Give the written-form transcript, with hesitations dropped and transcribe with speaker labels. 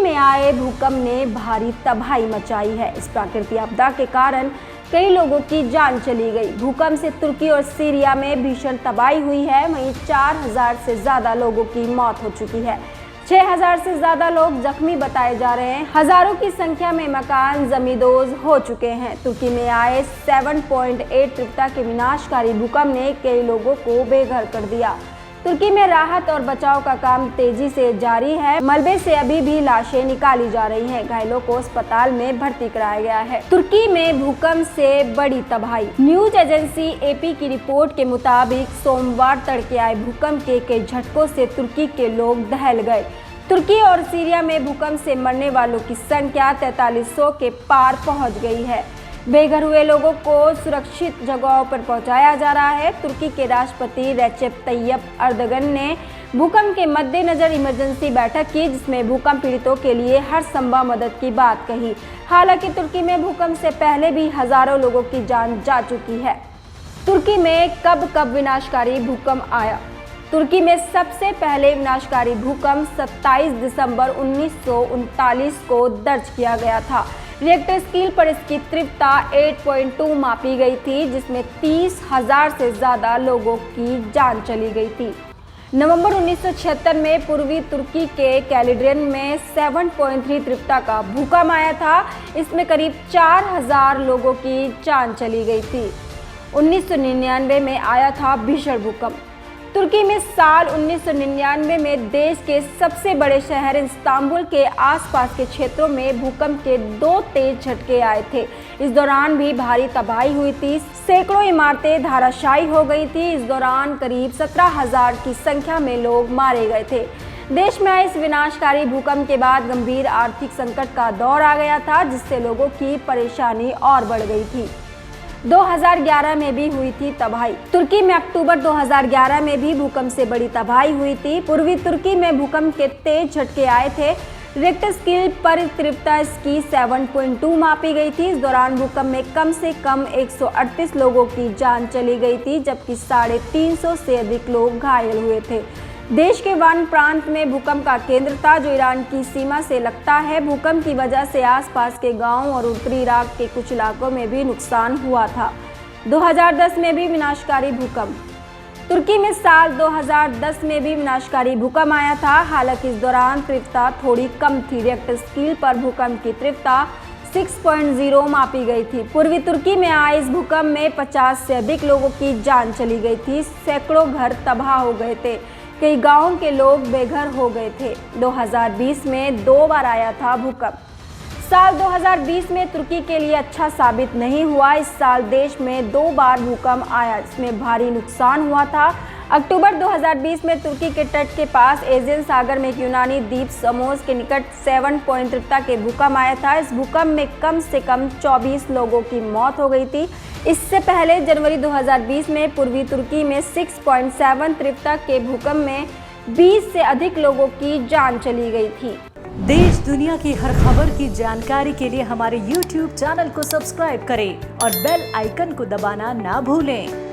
Speaker 1: में आए भूकंप ने भारी तबाही मचाई है। इस प्राकृतिक आपदा के कारण कई लोगों की जान चली गई। भूकंप से तुर्की और सीरिया में भीषण तबाही हुई है। वहीं 4000 से ज्यादा लोगों की मौत हो चुकी है। 6000 से ज्यादा लोग जख्मी बताए जा रहे हैं। हजारों की संख्या में मकान जमींदोज हो चुके हैं। तुर्की में आए 7.8 तीव्रता के विनाशकारी भूकंप ने कई लोगों को बेघर कर दिया। तुर्की में राहत और बचाव का काम तेजी से जारी है। मलबे से अभी भी लाशें निकाली जा रही हैं। घायलों को अस्पताल में भर्ती कराया गया है। तुर्की में भूकंप से बड़ी तबाही। न्यूज एजेंसी एपी की रिपोर्ट के मुताबिक सोमवार तड़के आए भूकंप के कई झटकों से तुर्की के लोग दहल गए। तुर्की और सीरिया में भूकंप से मरने वालों की संख्या 4300 के पार पहुंच गई है। बेघर हुए लोगों को सुरक्षित जगहों पर पहुंचाया जा रहा है। तुर्की के राष्ट्रपति रेसेप तैयप एर्दोगन ने भूकंप के मद्देनजर इमरजेंसी बैठक की, जिसमें भूकंप पीड़ितों के लिए हर संभव मदद की बात कही। हालांकि तुर्की में भूकंप से पहले भी हजारों लोगों की जान जा चुकी है। तुर्की में कब विनाशकारी भूकंप आया? तुर्की में सबसे पहले विनाशकारी भूकंप 27 दिसंबर 1939 को दर्ज किया गया था। रिएक्टर स्केल पर इसकी तीव्रता 8.2 मापी गई थी, जिसमें 30,000 से ज्यादा लोगों की जान चली गई थी। नवंबर 1976 में पूर्वी तुर्की के कैलिड्रेन में 7.3 तीव्रता का भूकंप आया था। इसमें करीब 4000 लोगों की जान चली गई थी। 1999 में आया था भीषण भूकंप। तुर्की में साल 1999 में देश के सबसे बड़े शहर इस्तांबुल के आसपास के क्षेत्रों में भूकंप के 2 तेज झटके आए थे। इस दौरान भी भारी तबाही हुई थी। सैकड़ों इमारतें धराशायी हो गई थी। इस दौरान करीब 17,000 की संख्या में लोग मारे गए थे। देश में आए इस विनाशकारी भूकंप के बाद गंभीर आर्थिक संकट का दौर आ गया था, जिससे लोगों की परेशानी और बढ़ गई थी। 2011 में भी हुई थी तबाही। तुर्की में अक्टूबर 2011 में भी भूकंप से बड़ी तबाही हुई थी। पूर्वी तुर्की में भूकंप के तेज झटके आए थे। रिक्टर स्केल पर तीव्रता इसकी 7.2 मापी गई थी। इस दौरान भूकंप में कम से कम 138 लोगों की जान चली गई थी, जबकि 350 से अधिक लोग घायल हुए थे। देश के वान प्रांत में भूकंप का केंद्र था, जो ईरान की सीमा से लगता है। भूकंप की वजह से आसपास के गांव और उत्तरी इराक के कुछ इलाकों में भी नुकसान हुआ था। 2010 में भी विनाशकारी भूकंप। तुर्की में साल 2010 में भी विनाशकारी भूकंप आया था। हालांकि इस दौरान तीव्रता थोड़ी कम थी। रिएक्टर स्केल पर भूकंप की तीव्रता 6.0 मापी गई थी। पूर्वी तुर्की में आए इस भूकंप में 50 से अधिक लोगों की जान चली गई थी। सैकड़ों घर तबाह हो गए थे। कई गांवों के लोग बेघर हो गए थे। 2020 में 2 बार आया था भूकंप। साल 2020 में तुर्की के लिए अच्छा साबित नहीं हुआ। इस साल देश में 2 बार भूकंप आया, जिसमें भारी नुकसान हुआ था। अक्टूबर 2020 में तुर्की के तट के पास एजियन सागर में एक यूनानी द्वीप समोस के निकट 7.3 तीव्रता के भूकंप आया था। इस भूकंप में कम से कम 24 लोगों की मौत हो गई थी। इससे पहले जनवरी 2020 में पूर्वी तुर्की में 6.7 तीव्रता के भूकंप में 20 से अधिक लोगों की जान चली गई थी।
Speaker 2: देश दुनिया की हर खबर की जानकारी के लिए हमारे YouTube चैनल को सब्सक्राइब करें और बेल आइकन को दबाना ना भूलें।